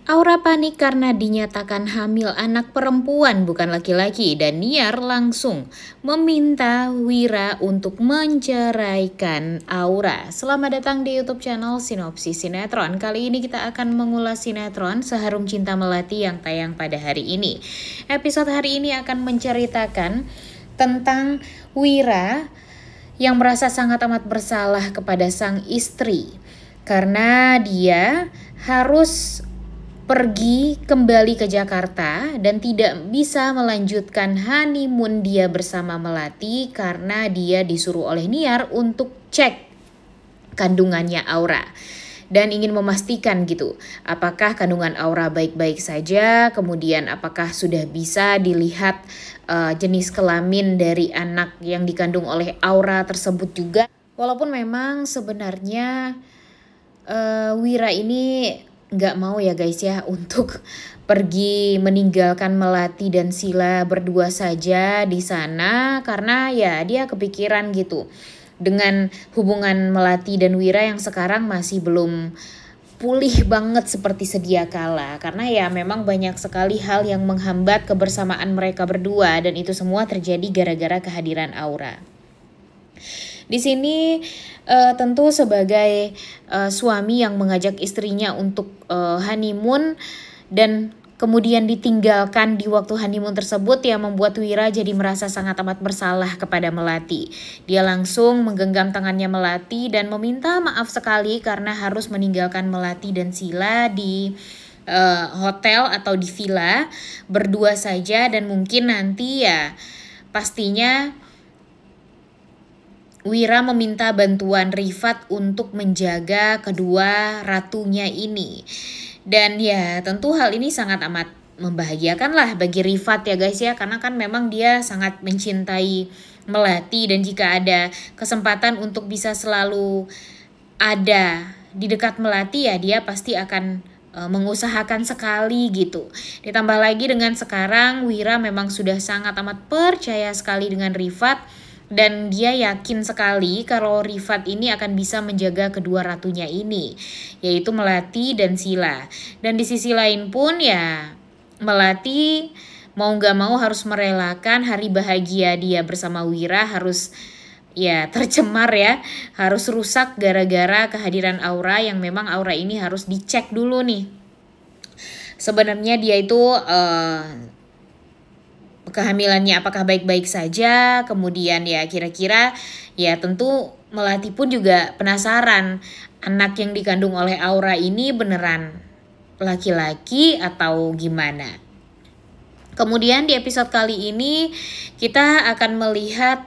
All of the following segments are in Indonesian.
Aura panik karena dinyatakan hamil anak perempuan bukan laki-laki dan Niar langsung meminta Wira untuk menceraikan Aura. Selamat datang di YouTube channel Sinopsis Sinetron. Kali ini kita akan mengulas sinetron Seharum Cinta Melati yang tayang pada hari ini. Episode hari ini akan menceritakan tentang Wira yang merasa sangat amat bersalah kepada sang istri karena dia harus pergi kembali ke Jakarta dan tidak bisa melanjutkan honeymoon dia bersama Melati karena dia disuruh oleh Niar untuk cek kandungannya Aura dan ingin memastikan gitu apakah kandungan Aura baik-baik saja, kemudian apakah sudah bisa dilihat jenis kelamin dari anak yang dikandung oleh Aura tersebut juga. Walaupun memang sebenarnya Wira ini nggak mau ya guys ya untuk pergi meninggalkan Melati dan Sila berdua saja di sana karena ya dia kepikiran gitu dengan hubungan Melati dan Wira yang sekarang masih belum pulih banget seperti sedia kala karena ya memang banyak sekali hal yang menghambat kebersamaan mereka berdua dan itu semua terjadi gara-gara kehadiran Aura. Di sini tentu sebagai suami yang mengajak istrinya untuk honeymoon dan kemudian ditinggalkan di waktu honeymoon tersebut yang membuat Wira jadi merasa sangat amat bersalah kepada Melati. Dia langsung menggenggam tangannya Melati dan meminta maaf sekali karena harus meninggalkan Melati dan Sila di hotel atau di villa berdua saja dan mungkin nanti ya pastinya Wira meminta bantuan Rifat untuk menjaga kedua ratunya ini. Dan ya tentu hal ini sangat amat membahagiakan lah bagi Rifat ya guys ya. Karena kan memang dia sangat mencintai Melati dan jika ada kesempatan untuk bisa selalu ada di dekat Melati ya dia pasti akan mengusahakan sekali gitu. Ditambah lagi dengan sekarang Wira memang sudah sangat amat percaya sekali dengan Rifat. Dan dia yakin sekali kalau Rifat ini akan bisa menjaga kedua ratunya ini, yaitu Melati dan Sila. Dan di sisi lain pun ya Melati mau gak mau harus merelakan hari bahagia dia bersama Wira harus ya tercemar ya, harus rusak gara-gara kehadiran Aura yang memang Aura ini harus dicek dulu nih. Sebenarnya dia itu kehamilannya apakah baik-baik saja, kemudian ya kira-kira ya tentu Melati pun juga penasaran anak yang dikandung oleh Aura ini beneran laki-laki atau gimana. Kemudian di episode kali ini kita akan melihat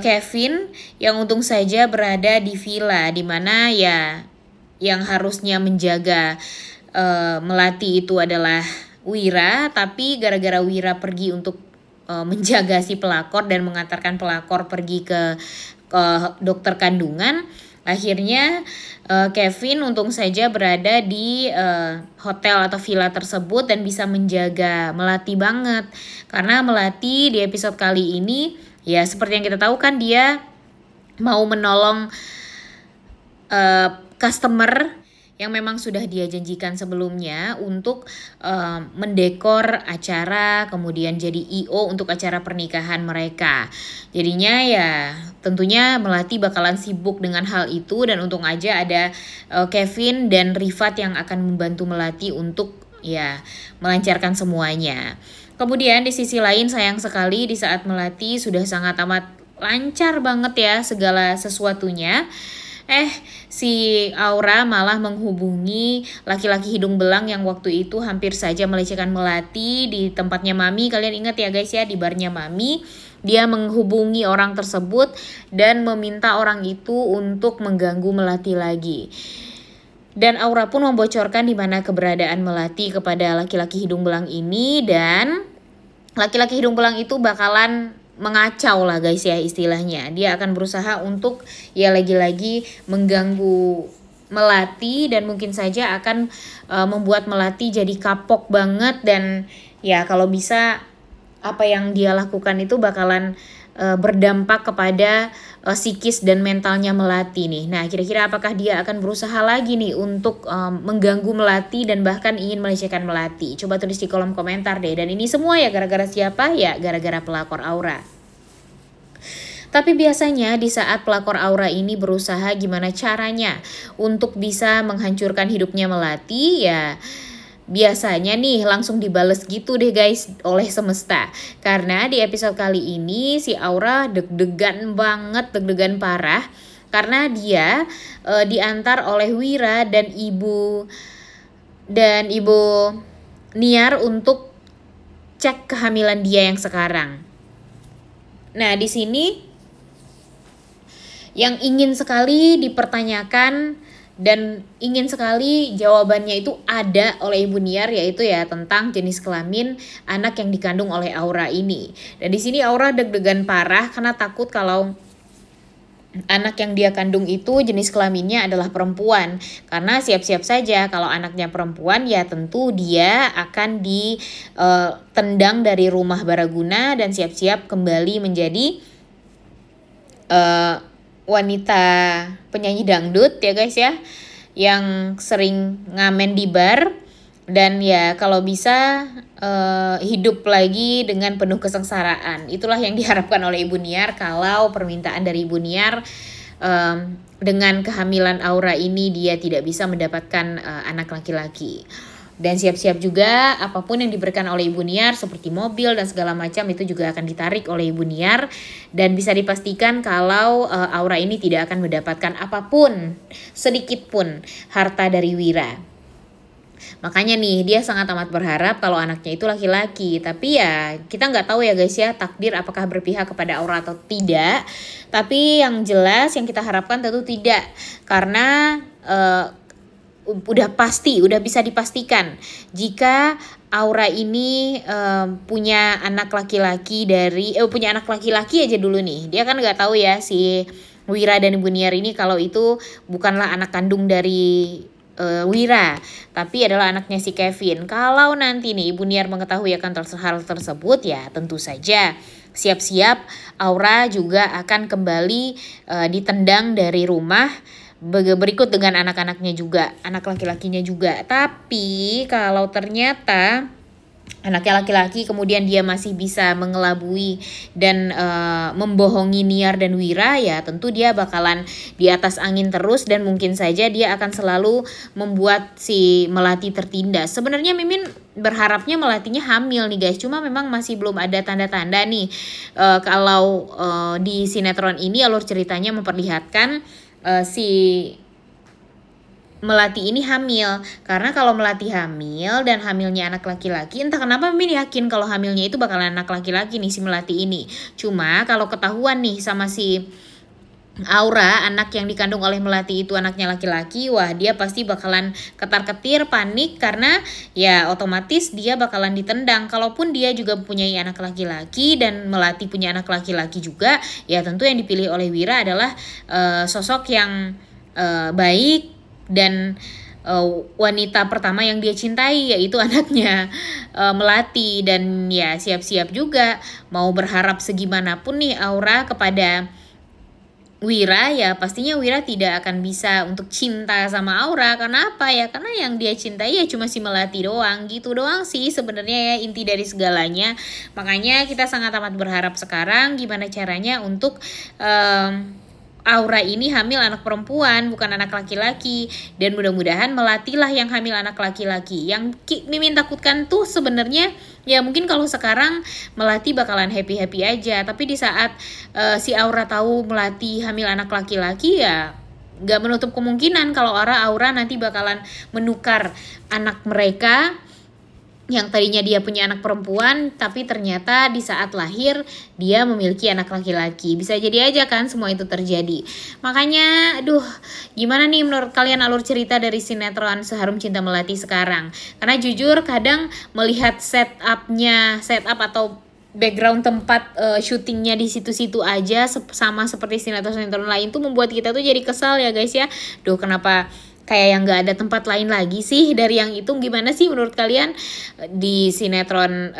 Kevin yang untung saja berada di villa di mana ya yang harusnya menjaga Melati itu adalah Wira, tapi gara-gara Wira pergi untuk menjaga si pelakor dan mengantarkan pelakor pergi ke dokter kandungan, akhirnya Kevin untung saja berada di hotel atau villa tersebut dan bisa menjaga Melati banget. Karena Melati di episode kali ini ya seperti yang kita tahu kan dia mau menolong customer yang memang sudah dia janjikan sebelumnya untuk mendekor acara, kemudian jadi I.O. untuk acara pernikahan mereka. Jadinya ya tentunya Melati bakalan sibuk dengan hal itu dan untung aja ada Kevin dan Rifat yang akan membantu Melati untuk ya melancarkan semuanya. Kemudian di sisi lain sayang sekali di saat Melati sudah sangat amat lancar banget ya segala sesuatunya. Si Aura malah menghubungi laki-laki hidung belang yang waktu itu hampir saja melecehkan Melati di tempatnya Mami. Kalian ingat ya guys ya, di barnya Mami. Dia menghubungi orang tersebut dan meminta orang itu untuk mengganggu Melati lagi. Dan Aura pun membocorkan di mana keberadaan Melati kepada laki-laki hidung belang ini dan laki-laki hidung belang itu bakalan mengacau lah guys ya istilahnya. Dia akan berusaha untuk ya lagi-lagi mengganggu Melati dan mungkin saja akan membuat Melati jadi kapok banget dan ya kalau bisa apa yang dia lakukan itu bakalan berdampak kepada psikis dan mentalnya Melati nih. Nah, kira-kira apakah dia akan berusaha lagi nih untuk mengganggu Melati dan bahkan ingin melecehkan Melati? Coba tulis di kolom komentar deh. Dan ini semua ya gara-gara siapa? Ya gara-gara pelakor Aura. Tapi biasanya di saat pelakor Aura ini berusaha gimana caranya untuk bisa menghancurkan hidupnya Melati, ya biasanya nih langsung dibales gitu deh guys oleh semesta. Karena di episode kali ini si Aura deg-degan banget, deg-degan parah. Karena dia diantar oleh Wira dan ibu Niar untuk cek kehamilan dia yang sekarang. Nah, di sini yang ingin sekali dipertanyakan dan ingin sekali jawabannya itu ada oleh Ibu Niar, yaitu ya tentang jenis kelamin anak yang dikandung oleh Aura ini. Dan di sini Aura deg-degan parah karena takut kalau anak yang dia kandung itu jenis kelaminnya adalah perempuan. Karena siap-siap saja kalau anaknya perempuan ya tentu dia akan ditendang dari rumah Baraguna dan siap-siap kembali menjadi wanita penyanyi dangdut ya guys ya, yang sering ngamen di bar dan ya kalau bisa hidup lagi dengan penuh kesengsaraan. Itulah yang diharapkan oleh Ibu Niar kalau permintaan dari Ibu Niar dengan kehamilan Aura ini dia tidak bisa mendapatkan anak laki-laki. Dan siap-siap juga apapun yang diberikan oleh Ibu Niar seperti mobil dan segala macam itu juga akan ditarik oleh Ibu Niar. Dan bisa dipastikan kalau Aura ini tidak akan mendapatkan apapun, sedikit pun harta dari Wira. Makanya nih dia sangat amat berharap kalau anaknya itu laki-laki. Tapi ya kita nggak tahu ya guys ya takdir apakah berpihak kepada Aura atau tidak. Tapi yang jelas yang kita harapkan tentu tidak. Karena udah bisa dipastikan jika Aura ini punya anak laki-laki aja dulu nih. Dia kan nggak tahu ya si Wira dan Ibu Niar ini kalau itu bukanlah anak kandung dari Wira, tapi adalah anaknya si Kevin. Kalau nanti nih Ibu Niar mengetahui akan hal tersebut ya tentu saja siap-siap Aura juga akan kembali ditendang dari rumah. Berikut dengan anak-anaknya juga, anak laki-lakinya juga. Tapi kalau ternyata anaknya laki-laki kemudian dia masih bisa mengelabui dan membohongi Niar dan Wira, ya tentu dia bakalan di atas angin terus dan mungkin saja dia akan selalu membuat si Melati tertindas. Sebenarnya Mimin berharapnya Melatinya hamil nih guys, cuma memang masih belum ada tanda-tanda nih kalau di sinetron ini alur ceritanya memperlihatkan si Melati ini hamil. Karena kalau Melati hamil dan hamilnya anak laki-laki, entah kenapa Mimin yakin kalau hamilnya itu bakalan anak laki-laki nih si Melati ini. Cuma kalau ketahuan nih sama si Aura anak yang dikandung oleh Melati itu anaknya laki-laki, wah dia pasti bakalan ketar-ketir, panik karena ya otomatis dia bakalan ditendang. Kalaupun dia juga mempunyai anak laki-laki dan Melati punya anak laki-laki juga, ya tentu yang dipilih oleh Wira adalah sosok yang baik dan wanita pertama yang dia cintai, yaitu anaknya Melati. Dan ya siap-siap juga mau berharap segimanapun nih Aura kepada Wira, ya pastinya Wira tidak akan bisa untuk cinta sama Aura. Karena apa ya? Karena yang dia cintai ya cuma si Melati doang. Gitu doang sih sebenarnya ya inti dari segalanya. Makanya kita sangat amat berharap sekarang gimana caranya untuk Aura ini hamil anak perempuan, bukan anak laki-laki. Dan mudah-mudahan Melati lah yang hamil anak laki-laki. Yang Mimin takutkan tuh sebenarnya ya mungkin kalau sekarang Melati bakalan happy-happy aja. Tapi di saat si Aura tahu Melati hamil anak laki-laki, ya gak menutup kemungkinan kalau Aura nanti bakalan menukar anak mereka yang tadinya dia punya anak perempuan, tapi ternyata di saat lahir dia memiliki anak laki-laki. Bisa jadi aja kan semua itu terjadi. Makanya aduh gimana nih menurut kalian alur cerita dari sinetron Seharum Cinta Melati sekarang? Karena jujur kadang melihat setup atau background tempat syutingnya di situ-situ aja sama seperti sinetron-sinetron lain tuh membuat kita tuh jadi kesal ya guys ya. Duh kenapa kayak yang gak ada tempat lain lagi sih dari yang itu? Gimana sih menurut kalian di sinetron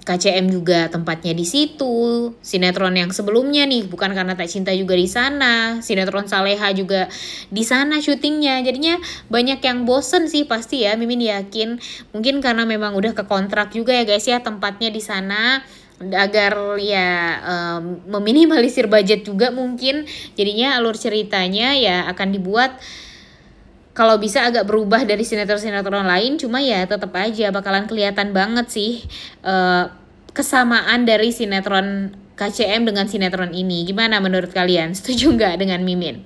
KCM juga tempatnya di situ. Sinetron yang sebelumnya nih, Bukan Karena Tak Cinta juga di sana. Sinetron Saleha juga di sana syutingnya. Jadinya banyak yang bosen sih pasti ya. Mimin yakin mungkin karena memang udah ke kontrak juga ya guys ya tempatnya di sana, agar ya meminimalisir budget juga mungkin. Jadinya alur ceritanya ya akan dibuat kalau bisa agak berubah dari sinetron-sinetron lain, cuma ya tetap aja bakalan kelihatan banget sih kesamaan dari sinetron KCM dengan sinetron ini. Gimana menurut kalian? Setuju nggak dengan Mimin?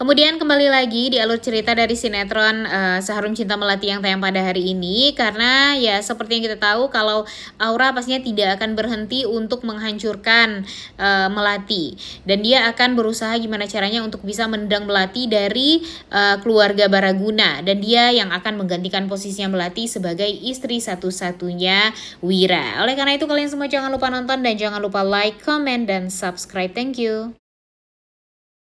Kemudian kembali lagi di alur cerita dari sinetron Seharum Cinta Melati yang tayang pada hari ini, karena ya seperti yang kita tahu kalau Aura pastinya tidak akan berhenti untuk menghancurkan Melati, dan dia akan berusaha gimana caranya untuk bisa menendang Melati dari keluarga Baraguna, dan dia yang akan menggantikan posisinya Melati sebagai istri satu-satunya Wira. Oleh karena itu kalian semua jangan lupa nonton dan jangan lupa like, comment, dan subscribe. Thank you.